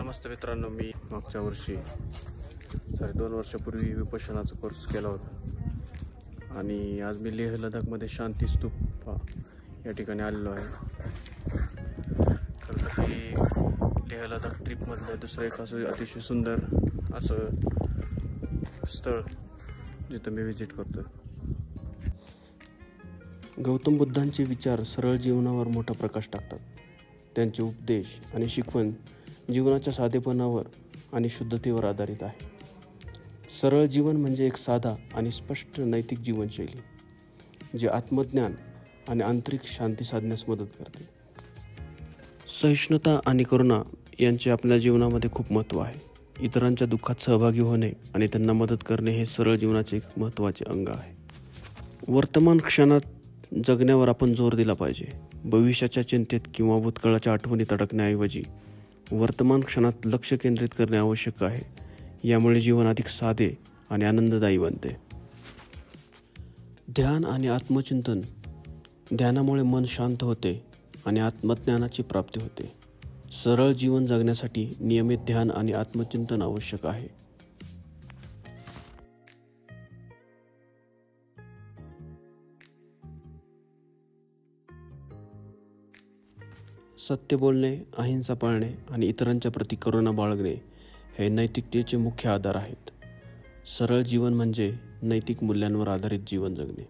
नमस्ते मित्रांनो, मी मागच्या वर्षी 2 वर्षापूर्वी विपश्यनाचा कोर्स केला होता आणि आज मी लेह लडाखमध्ये शांती स्तूप या ठिकाणी आलेलो आहे. खरं तर हे लेह लडाख ट्रिपमधलं दुसरं एक असं अतिशय सुंदर असं स्थळ जिथं मी व्हिजिट करतो. गौतम बुद्धांचे विचार सरळ जीवनावर मोठा प्रकाश टाकतात. त्यांचे उपदेश आणि शिकवण जीवनाच्या साधेपणावर आणि शुद्धतेवर आधारित आहे. सरळ जीवन म्हणजे एक साधा आणि स्पष्ट नैतिक जीवनशैली जे आत्मज्ञान आणि आंतरिक शांती साधण्यास मदत करते. सहिष्णुता आणि करुणा यांचे आपल्या जीवनामध्ये खूप महत्त्व आहे. इतरांच्या दुःखात सहभागी होणे आणि त्यांना मदत करणे हे सरळ जीवनाचे एक महत्त्वाचे अंग आहे. वर्तमान क्षणात जगण्यावर आपण जोर दिला पाहिजे. भविष्याच्या चिंतेत किंवा भूतकाळाच्या आठवणीत अडकण्याऐवजी वर्तमान क्षणात लक्ष केंद्रित करणे आवश्यक आहे. यामुळे जीवन अधिक साधे आणि आनंददायी बनते. ध्यान आणि आत्मचिंतन. ध्यानामुळे मन शांत होते आणि आत्मज्ञानाची प्राप्ती होते. सरळ जीवन जगण्यासाठी नियमित ध्यान आणि आत्मचिंतन आवश्यक आहे. सत्य बोलणे, अहिंसा पाळणे आणि इतरांच्या प्रती करुणा बाळगणे हे नैतिकतेचे मुख्य आधार आहेत. सरळ जीवन म्हणजे नैतिक मूल्यांवर आधारित जीवन जगणे.